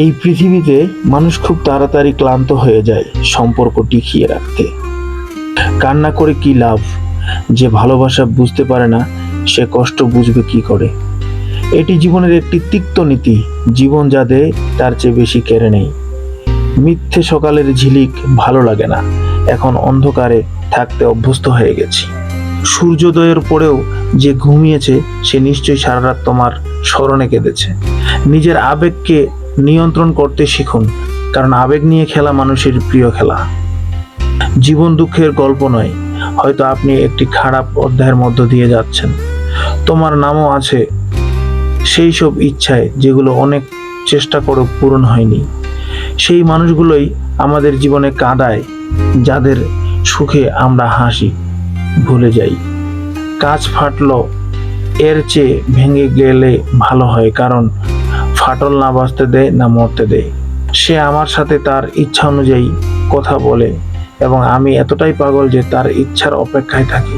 এই পৃথিবীতে মানুষ খুব তাড়াতাড়ি ক্লান্ত হয়ে যায় সম্পর্ক টিকিয়ে রাখতে। কান্না করে কি লাভ? যে ভালোবাসা বুঝতে পারে না সে কষ্ট বুঝবে কি করে? এটি জীবনের একটি তিক্ত নীতি। জীবন যা দেয় তার চেয়ে বেশি কেড়ে নেই। মিথ্যে সকালের ঝিলিক ভালো লাগে না, এখন অন্ধকারে থাকতে অভ্যস্ত হয়ে গেছি। সূর্যোদয়ের পরেও যে ঘুমিয়েছে সে নিশ্চয়ই সারা রাত তোমার স্মরণে কেঁদেছে। নিজের আবেগকে নিয়ন্ত্রণ করতে শিখুন, কারণ আবেগ নিয়ে খেলা মানুষের প্রিয় খেলা। জীবন দুঃখের গল্প নয়। হয়তো আপনি একটি খারাপ অধ্যায়ের মধ্য দিয়ে যাচ্ছেন। তোমার নামও আছে সেই সব ইচ্ছায় যেগুলো অনেক চেষ্টা করেও পূরণ হয়নি। সেই মানুষগুলোই আমাদের জীবনে কাঁদায়, যাদের সুখে আমরা হাসি ভুলে যাই। কাঁচ ফাটলো এর চেয়ে ভেঙে গেলে ভালো হয়, কারণ ফাটল না বাঁচতে দেয় না মরতে দেয়। সে আমার সাথে তার ইচ্ছা অনুযায়ী কথা বলে এবং আমি এতটাই পাগল যে তার ইচ্ছার অপেক্ষায় থাকি।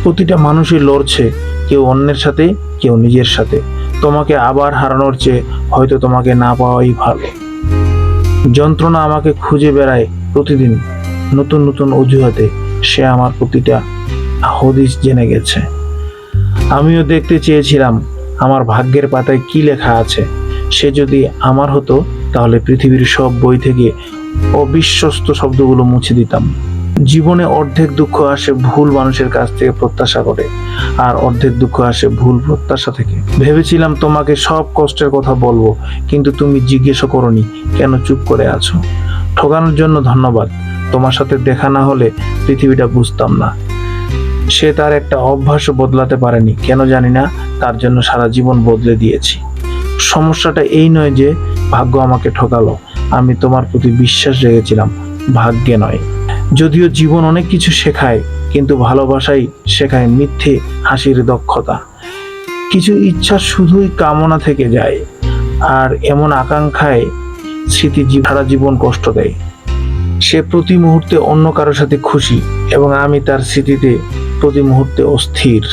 প্রতিটা মানুষই লড়ছে, কেউ অন্যের সাথে, কেউ নিজের সাথে। তোমাকে আবার হারানোর চেয়ে হয়তো তোমাকে না পাওয়াই ভালো। যন্ত্রণা আমাকে খুঁজে বেড়ায় প্রতিদিন নতুন নতুন অজুহাতে। সে আমার প্রতিটা হদিস জেনে গেছে। আমিও দেখতে চেয়েছিলাম আমার ভাগ্যের পাতায় কি লেখা আছে। সে যদি আমার হতো তাহলে পৃথিবীর সব বই থেকে অবিশ্বস্ত শব্দগুলো মুছে দিতাম। জীবনে অর্ধেক দুঃখ আসে ভুল মানুষের কাছ থেকে প্রত্যাশা করে, আর অর্ধেক দুঃখ আসে ভুল প্রত্যাশা থেকে। ভেবেছিলাম তোমাকে সব কষ্টের কথা বলবো, কিন্তু তুমি জিজ্ঞেসও করোনি কেন চুপ করে আছো। ঠকানোর জন্য ধন্যবাদ। তোমার সাথে দেখা না হলে পৃথিবীটা বুঝতাম না। সে তার একটা অভ্যাসও বদলাতে পারেনি, কেন জানি না, তার জন্য সারা জীবন বদলে দিয়েছি। সমস্যাটা এই নয় যে ভাগ্য আমাকে ঠকালো, আমি তোমার প্রতি বিশ্বাস রেখেছিলাম, ভাগ্যে নয়। যদিও জীবন অনেক কিছু শেখায়, কিন্তু ভালোবাসাই শেখায় মিথ্যে হাসির দক্ষতা। কিছু ইচ্ছা শুধুই কামনা থেকে যায়, আর এমন আকাঙ্ক্ষায় স্মৃতি সারা জীবন কষ্ট দেয়। সে প্রতি মুহূর্তে অন্য কারোর সাথে খুশি, এবং আমি তার স্মৃতিতে প্রতি মুহূর্তে অস্থির।